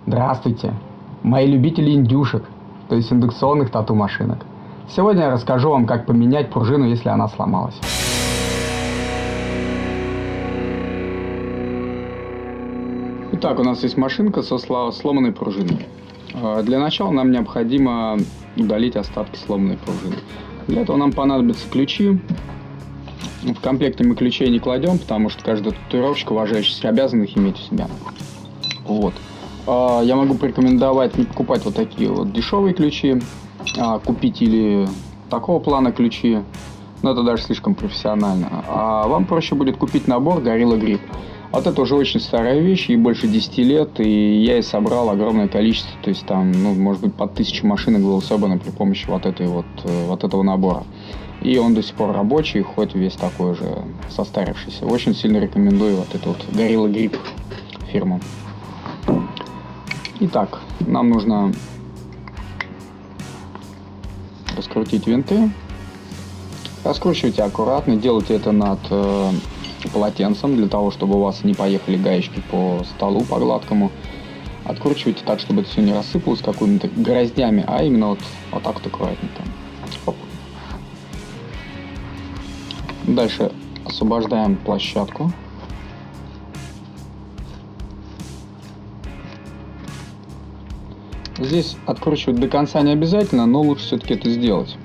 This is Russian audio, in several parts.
Здравствуйте, мои любители индюшек, то есть индукционных тату-машинок. Сегодня я расскажу вам, как поменять пружину, если она сломалась. Итак, у нас есть машинка со сломанной пружиной. Для начала нам необходимо удалить остатки сломанной пружины. Для этого нам понадобятся ключи. В комплекте мы ключей не кладем, потому что каждый татуировщик, уважающийся, обязан их иметь у себя. Вот. Я могу порекомендовать не покупать вот такие вот дешевые ключи, а купить или такого плана ключи, но это даже слишком профессионально. А вам проще будет купить набор Gorilla Grip. Вот это уже очень старая вещь, ей больше 10 лет, и я и собрал огромное количество, то есть там, может быть, под 1000 машинок было собрано при помощи вот этого набора. И он до сих пор рабочий, хоть весь такой уже состарившийся. Очень сильно рекомендую вот эту вот Gorilla Grip фирму. Итак, нам нужно раскрутить винты. Раскручивайте аккуратно, делайте это над полотенцем, для того, чтобы у вас не поехали гаечки по столу, по гладкому. Откручивайте так, чтобы это все не рассыпалось какими-то гроздями, а именно вот так вот аккуратненько. Хоп. Дальше освобождаем площадку. Здесь откручивать до конца не обязательно, но лучше все-таки это сделать.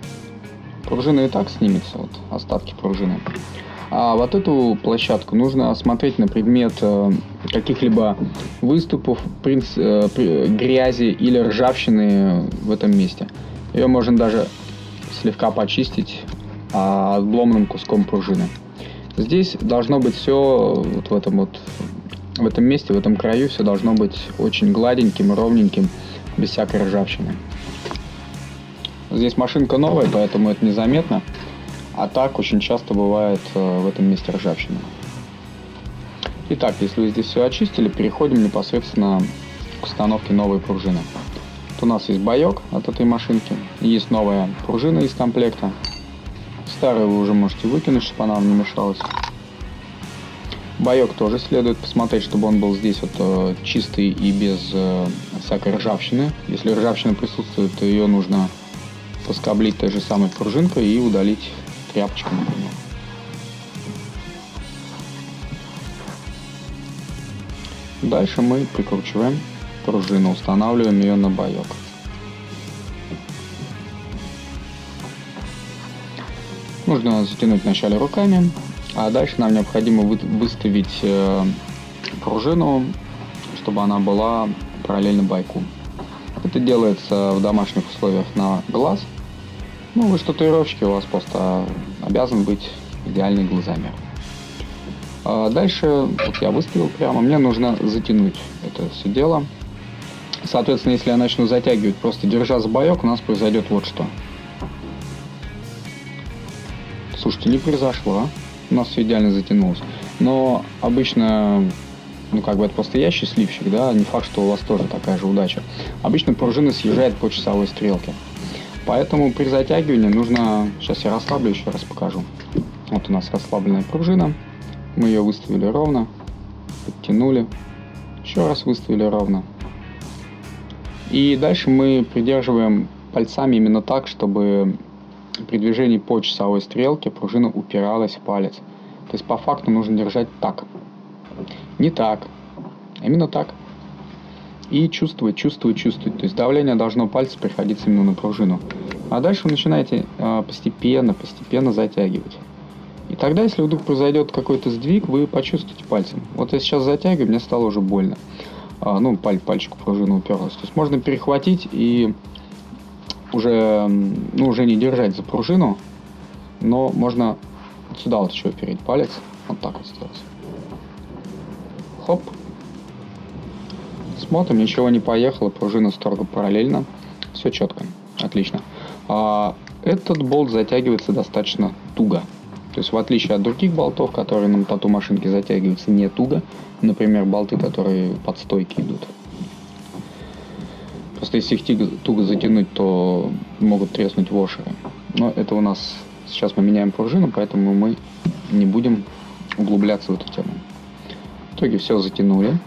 Пружина и так снимется, вот остатки пружины. А вот эту площадку нужно осмотреть на предмет каких-либо выступов, грязи или ржавчины в этом месте. Ее можно даже слегка почистить обломанным куском пружины. Здесь должно быть все в этом месте, в этом краю все должно быть очень гладеньким, ровненьким, без всякой ржавчины. Здесь машинка новая, поэтому это незаметно. А так очень часто бывает в этом месте ржавчина. Итак, если вы здесь все очистили, переходим непосредственно к установке новой пружины. Вот у нас есть боек от этой машинки. Есть новая пружина из комплекта. Старую вы уже можете выкинуть, чтобы она вам не мешалась. Боек тоже следует посмотреть, чтобы он был здесь вот чистый и без всякой ржавчины. Если ржавчина присутствует, то ее нужно поскоблить той же самой пружинкой и удалить тряпочкой, например. Дальше мы прикручиваем пружину, устанавливаем ее на боек. Нужно затянуть вначале руками, а дальше нам необходимо выставить пружину, чтобы она была параллельно бойку. Это делается в домашних условиях на глаз. Вы же татуировщики, у вас просто обязан быть идеальный глазомер. Дальше вот я выставил прямо, мне нужно затянуть это все дело. Соответственно, если я начну затягивать, просто держа за боек, у нас произойдет вот что. Слушайте, не произошло, у нас все идеально затянулось. Но обычно, это просто я счастливчик, да, не факт, что у вас тоже такая же удача. Обычно пружина съезжает по часовой стрелке. Поэтому при затягивании нужно... Сейчас я расслаблю, еще раз покажу. Вот у нас расслабленная пружина. Мы ее выставили ровно. Подтянули. Еще раз выставили ровно. И дальше мы придерживаем пальцами именно так, чтобы при движении по часовой стрелке пружина упиралась в палец. То есть по факту нужно держать так. Не так. Именно так. И чувствовать. То есть давление должно пальцем приходиться именно на пружину. А дальше вы начинаете постепенно затягивать. И тогда, если вдруг произойдет какой-то сдвиг, вы почувствуете пальцем. Вот я сейчас затягиваю, мне стало уже больно. Пальчик в пружину уперлась. То есть можно перехватить и уже не держать за пружину, но можно вот сюда вот еще упереть палец. Вот так вот сделать. Хоп. Смотрим, ничего не поехало, пружина строго параллельно. Все четко. Отлично. Этот болт затягивается достаточно туго. То есть в отличие от других болтов, которые на тату-машинке затягиваются не туго. Например, болты, которые под стойки идут. Просто если их туго затянуть, то могут треснуть вошеры. Но это у нас... Сейчас мы меняем пружину, поэтому мы не будем углубляться в эту тему. В итоге все затянули.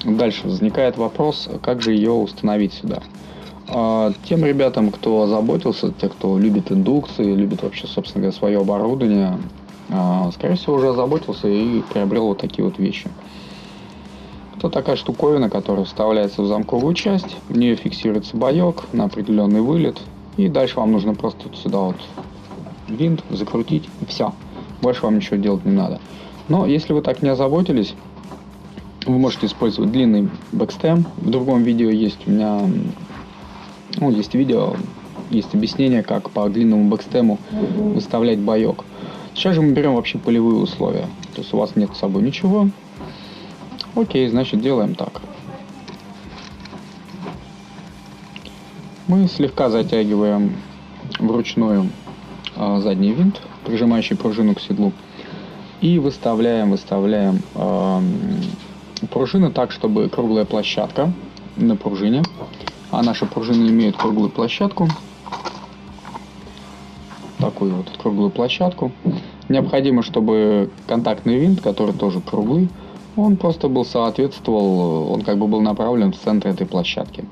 Дальше возникает вопрос, как же ее установить сюда. Тем ребятам, кто озаботился, те, кто любит индукции, любит вообще, собственно говоря, свое оборудование, скорее всего, уже озаботился и приобрел вот такие вот вещи. Это такая штуковина, которая вставляется в замковую часть, в нее фиксируется боек на определенный вылет, и дальше вам нужно просто сюда вот винт закрутить, и все. Больше вам ничего делать не надо. Но если вы так не озаботились, вы можете использовать длинный бэкстем. В другом видео есть у меня, есть видео, есть объяснение, как по длинному бэкстему выставлять боек. Сейчас же мы берем вообще полевые условия. То есть у вас нет с собой ничего. Окей, значит делаем так. Мы слегка затягиваем вручную задний винт, прижимающий пружину к седлу. И выставляем пружины так, чтобы круглая площадка на пружине. А наша пружина имеет круглую площадку. Такую вот круглую площадку. Необходимо, чтобы контактный винт, который тоже круглый, он просто был соответствовал, он как бы был направлен в центр этой площадки.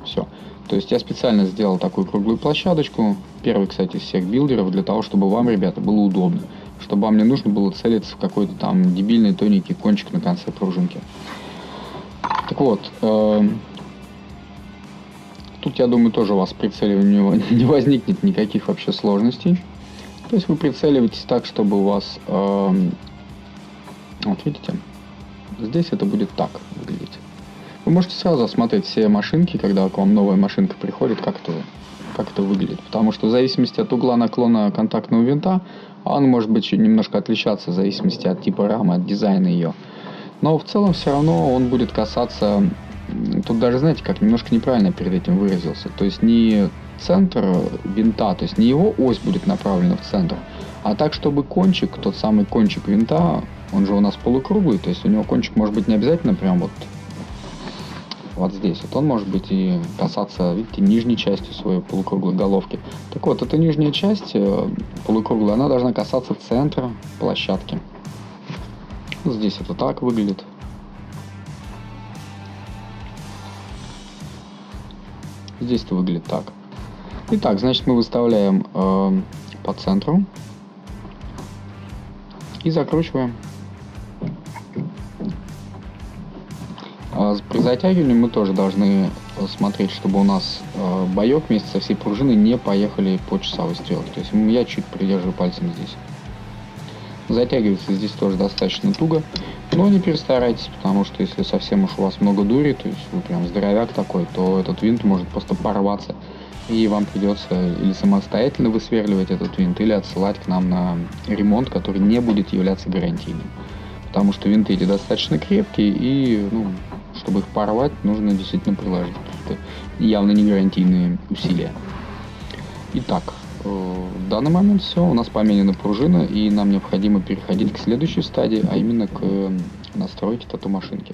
Все. То есть я специально сделал такую круглую площадочку. Первый, кстати, из всех билдеров, для того, чтобы вам, ребята, было удобно. Чтобы вам не нужно было целиться в какой-то там дебильный тоненький кончик на конце пружинки. Так вот, тут, я думаю, тоже у вас прицеливание не возникнет никаких вообще сложностей. То есть вы прицеливаетесь так, чтобы у вас... вот видите, здесь это будет так выглядеть. Вы можете сразу осмотреть все машинки, когда к вам новая машинка приходит, как это выглядит. Потому что в зависимости от угла наклона контактного винта, он может быть немножко отличаться в зависимости от типа рамы, от дизайна ее. Но в целом все равно он будет касаться... Тут даже, знаете, как немножко неправильно перед этим выразился. То есть не центр винта, то есть не его ось будет направлена в центр, а так, чтобы кончик, тот самый кончик винта, он же у нас полукруглый, то есть у него кончик может быть не обязательно прям вот здесь. Вот он может быть и касаться, видите, нижней части своей полукруглой головки. Так вот, эта нижняя часть полукруглая, она должна касаться центра площадки. Вот здесь это так выглядит. Здесь это выглядит так. Итак, значит, мы выставляем по центру и закручиваем. При затягивании мы тоже должны смотреть, чтобы у нас боек вместе со всей пружиной не поехали по часовой стрелке. То есть я чуть придерживаю пальцем здесь. Затягивается здесь тоже достаточно туго, но не перестарайтесь, потому что если совсем уж у вас много дури, то есть вы прям здоровяк такой, то этот винт может просто порваться, и вам придется или самостоятельно высверливать этот винт, или отсылать к нам на ремонт, который не будет являться гарантийным. Потому что винты эти достаточно крепкие, и чтобы их порвать, нужно действительно приложить какие-то явно не гарантийные усилия. Итак, в данный момент все, у нас поменена пружина, и нам необходимо переходить к следующей стадии, а именно к настройке тату-машинки.